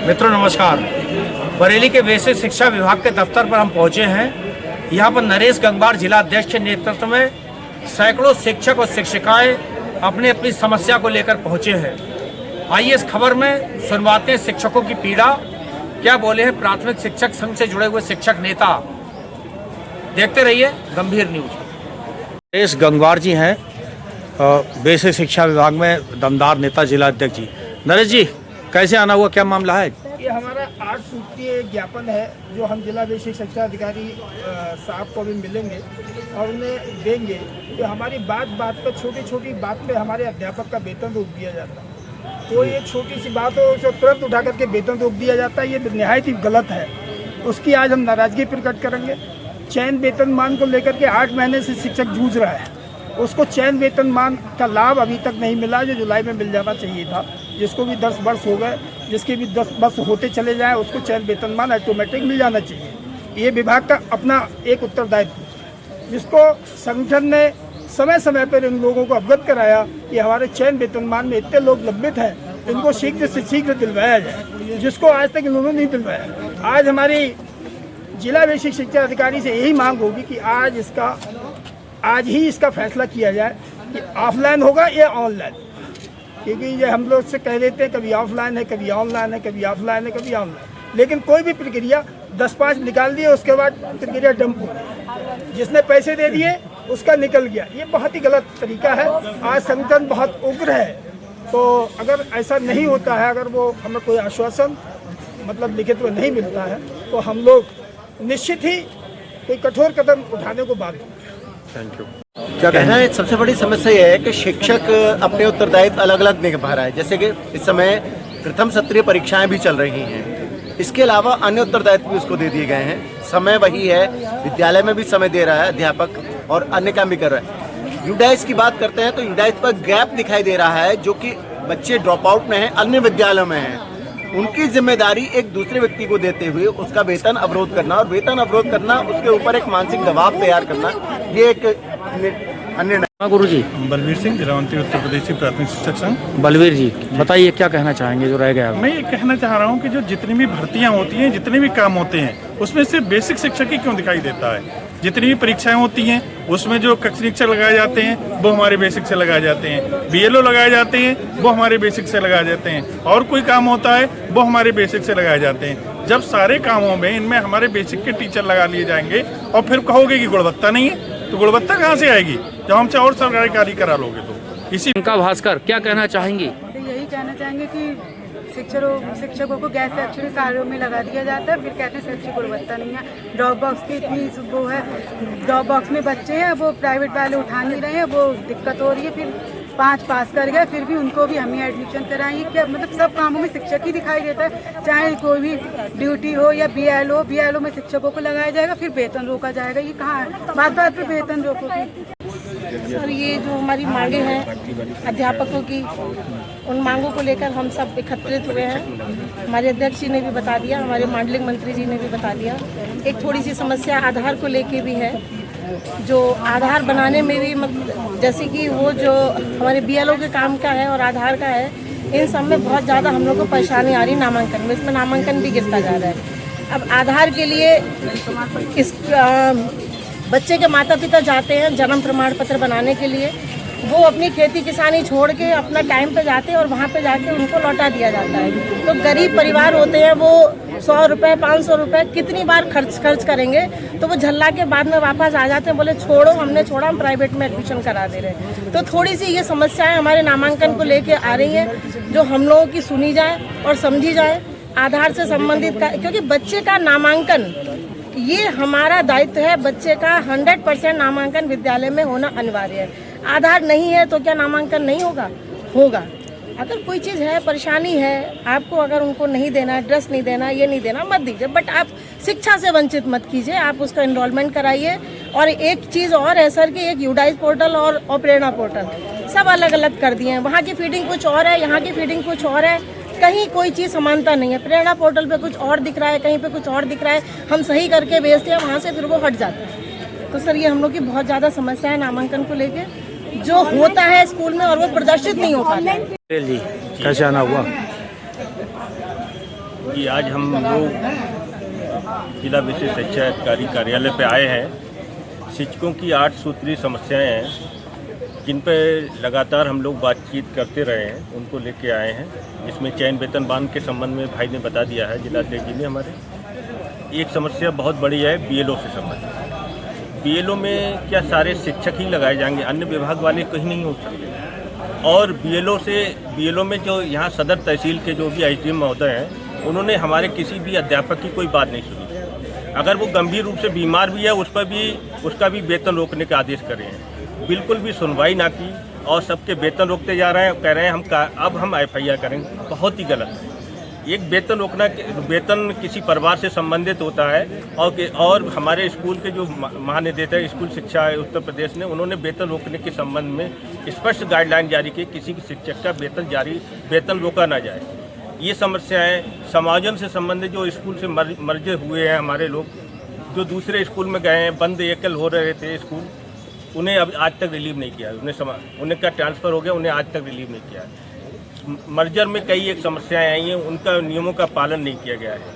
मित्रों नमस्कार। बरेली के बेसिक शिक्षा विभाग के दफ्तर पर हम पहुंचे हैं। यहां पर नरेश गंगवार जिला अध्यक्ष के नेतृत्व में सैकड़ों शिक्षक और शिक्षिकाएं अपनी अपनी समस्या को लेकर पहुंचे हैं। आइए इस खबर में सुनवाते हैं शिक्षकों की पीड़ा। क्या बोले हैं प्राथमिक शिक्षक संघ से जुड़े हुए शिक्षक नेता। देखते रहिए गंभीर न्यूज। नरेश गंगवार जी हैं बेसिक शिक्षा विभाग में दमदार नेता, जिला अध्यक्ष जी। नरेश जी, कैसे आना हुआ, क्या मामला है? ये हमारा 8 सूत्रीय ज्ञापन है जो हम जिला बेसिक शिक्षा अधिकारी साहब को भी मिलेंगे और उन्हें देंगे। तो हमारी बात पर छोटी छोटी बात पे हमारे अध्यापक का वेतन रोक दिया जाता है। कोई एक छोटी सी बात हो उसे तुरंत उठा करके वेतन रोक दिया जाता है। ये निहायत ही गलत है। उसकी आज हम नाराजगी प्रकट करेंगे। चयन वेतनमान को लेकर के 8 महीने से शिक्षक जूझ रहा है। उसको चयन वेतनमान का लाभ अभी तक नहीं मिला जो जुलाई में मिल जाना चाहिए था। जिसको भी 10 वर्ष हो गए, जिसके भी 10 वर्ष होते चले जाएं, उसको चयन वेतनमान ऑटोमेटिक मिल जाना चाहिए। ये विभाग का अपना एक उत्तरदायित्व है जिसको संगठन ने समय समय पर इन लोगों को अवगत कराया कि हमारे चयन वेतनमान में इतने लोग लंबित हैं, इनको शीघ्र से शीघ्र दिलवाया जाए, जिसको आज तक इन्होंने नहीं दिलवाया। आज हमारी जिला बेसिक शिक्षा अधिकारी से यही मांग होगी कि आज ही इसका फैसला किया जाए कि ऑफलाइन होगा या ऑनलाइन। क्योंकि ये हम लोग से कह देते हैं कभी ऑफलाइन है, कभी ऑनलाइन है, कभी ऑफलाइन है, कभी ऑनलाइन, लेकिन कोई भी प्रक्रिया 10-5 निकाल दिए उसके बाद प्रक्रिया डंप हो गई। जिसने पैसे दे दिए उसका निकल गया। ये बहुत ही गलत तरीका है। आज संगठन बहुत उग्र है। तो अगर ऐसा नहीं होता है, अगर वो हमें कोई आश्वासन मतलब लिखित में नहीं मिलता है, तो हम लोग निश्चित ही कोई कठोर कदम उठाने को बाध्य हैं। Thank you. क्या कहना है? सबसे बड़ी समस्या यह है कि शिक्षक अपने उत्तरदायित्व अलग अलग निभा रहा है। जैसे कि इस समय प्रथम सत्रीय परीक्षाएं भी चल रही हैं। इसके अलावा अन्य उत्तरदायित्व भी उसको दे दिए गए हैं। समय वही है, विद्यालय में भी समय दे रहा है अध्यापक और अन्य काम भी कर रहा है। यूडाइस की बात करते हैं तो यूडाइस पर गैप दिखाई दे रहा है, जो कि बच्चे ड्रॉप आउट में हैं, अन्य विद्यालयों में हैं। उनकी जिम्मेदारी एक दूसरे व्यक्ति को देते हुए उसका वेतन अवरोध करना, और वेतन अवरोध करना उसके ऊपर एक मानसिक दबाव तैयार करना, ये एक अन्य। गुरु जी। बलवीर सिंह, जिलामंत्री उत्तर प्रदेश प्राथमिक शिक्षक संघ। बलवीर जी बताइए, क्या कहना चाहेंगे जो रह गया? मैं ये कहना चाह रहा हूँ कि जो जितनी भी भर्तियाँ होती हैं, जितने भी काम होते हैं, उसमें सिर्फ बेसिक शिक्षक ही क्यों दिखाई देता है? जितनी भी परीक्षाएं होती हैं उसमें जो कक्ष निरीक्षक लगाए जाते हैं वो हमारे बेसिक से लगाए जाते हैं, बीएलओ लगाए जाते हैं वो हमारे बेसिक से लगाए जाते हैं, और कोई काम होता है वो हमारे बेसिक से लगाए जाते हैं। जब सारे कामों में इनमें हमारे बेसिक के टीचर लगा लिए जाएंगे और फिर कहोगे कि गुणवत्ता नहीं है, तो गुणवत्ता कहाँ से आएगी जब हमसे और सरकारी कार्य करा लोगे? तो इसी उनका भास्कर क्या कहना चाहेंगी? यही कहना चाहेंगे कि शिक्षकों को गैर शैक्षणिक कार्यों में लगा दिया जाता है, फिर कहते हैं शैक्षिक गुणवत्ता नहीं है। ड्रॉप बॉक्स की इतनी वो है, ड्रॉप बॉक्स में बच्चे हैं वो प्राइवेट वाले उठा नहीं रहे हैं, वो दिक्कत हो रही है। फिर 5 पास कर गए फिर भी उनको भी हम ही एडमिशन कराएंगे। क्या मतलब सब कामों में शिक्षक ही दिखाई देता है, चाहे कोई भी ड्यूटी हो या बीएलओ में शिक्षकों को लगाया जाएगा, फिर वेतन रोका जाएगा। ये कहाँ है? बात पे वेतन रोकोगे? सर, ये जो हमारी मांगे हैं अध्यापकों की, उन मांगों को लेकर हम सब एकत्रित हुए हैं। हमारे अध्यक्ष जी ने भी बता दिया, हमारे मांडलिक मंत्री जी ने भी बता दिया। एक थोड़ी सी समस्या आधार को लेके भी है, जो आधार बनाने में भी जैसे कि वो जो हमारे बीएलओ के काम का है और आधार का है, इन सब में बहुत ज़्यादा हम लोग को परेशानी आ रही नामांकन में। इसमें नामांकन भी गिरता जा रहा है। अब आधार के लिए इस बच्चे के माता पिता जाते हैं जन्म प्रमाण पत्र बनाने के लिए, वो अपनी खेती किसानी छोड़ के अपना टाइम पे जाते हैं और वहाँ पे जाके उनको लौटा दिया जाता है। तो गरीब परिवार होते हैं, वो 100 रुपये 500 रुपये कितनी बार खर्च करेंगे, तो वो झल्ला के बाद में वापस आ जाते हैं, बोले छोड़ो, हमने छोड़ा, हम प्राइवेट में एडमिशन करा दे रहे हैं। तो थोड़ी सी ये समस्याएं हमारे नामांकन को लेके आ रही हैं, जो हम लोगों की सुनी जाए और समझी जाए। आधार से संबंधित क्योंकि बच्चे का नामांकन ये हमारा दायित्व है, बच्चे का 100% नामांकन विद्यालय में होना अनिवार्य है। आधार नहीं है तो क्या नामांकन नहीं होगा। अगर कोई चीज़ है, परेशानी है आपको, अगर उनको नहीं देना, ड्रेस नहीं देना, ये नहीं देना, मत दीजिए, बट आप शिक्षा से वंचित मत कीजिए, आप उसका एनरोलमेंट कराइए। और एक चीज़ और है सर कि एक यूडाइस पोर्टल और प्रेरणा पोर्टल सब अलग अलग कर दिए हैं। वहाँ की फीडिंग कुछ और है, यहाँ की फीडिंग कुछ और है, कहीं कोई चीज़ समानता नहीं है। प्रेरणा पोर्टल पे कुछ और दिख रहा है, कहीं पे कुछ और दिख रहा है, हम सही करके भेजते हैं, वहाँ से फिर वो हट जाता है। तो सर ये हम लोग की बहुत ज़्यादा समस्या है नामांकन को लेके, जो होता है स्कूल में और वो प्रदर्शित नहीं होता है। जी कैसे आना हुआ? कि आज हम लोग जिला विशेष शिक्षा अधिकारी कार्यालय पे आए हैं। शिक्षकों की 8 सूत्रीय समस्याएं हैं जिन पर लगातार हम लोग बातचीत करते रहे हैं, उनको लेके आए हैं। इसमें चयन वेतन बांध के संबंध में भाई ने बता दिया है, जिलाध्यक्ष जी ने हमारे। एक समस्या बहुत बड़ी है बीएलओ से संबंधित। बीएलओ में क्या सारे शिक्षक ही लगाए जाएंगे, अन्य विभाग वाले कहीं नहीं हो सकते। और बीएलओ में जो यहाँ सदर तहसील के जो भी आईटीएम महोदय हैं, उन्होंने हमारे किसी भी अध्यापक की कोई बात नहीं सुनी। अगर वो गंभीर रूप से बीमार भी है, उसका भी वेतन रोकने का आदेश कर रहे हैं। बिल्कुल भी सुनवाई ना की और सबके वेतन रोकते जा रहे हैं। कह रहे हैं अब हम एफआईआर करेंगे। बहुत ही गलत है। एक वेतन रोकना, वेतन किसी परिवार से संबंधित होता है और हमारे स्कूल के जो महानिदेशक स्कूल शिक्षा उत्तर प्रदेश ने, उन्होंने वेतन रोकने के संबंध में स्पष्ट गाइडलाइन जारी की। किसी शिक्षक का वेतन रोका ना जाए। ये समस्याएं समायोजन से संबंधित जो स्कूल से मर्जे हुए हैं हमारे लोग, जो दूसरे स्कूल में गए हैं, बंद एकल हो रहे थे स्कूल, उन्हें अब आज तक रिलीव नहीं किया। उन्हें का ट्रांसफ़र हो गया, उन्हें आज तक रिलीव नहीं किया। मर्जर में कई एक समस्याएं आई हैं, उनका नियमों का पालन नहीं किया गया है।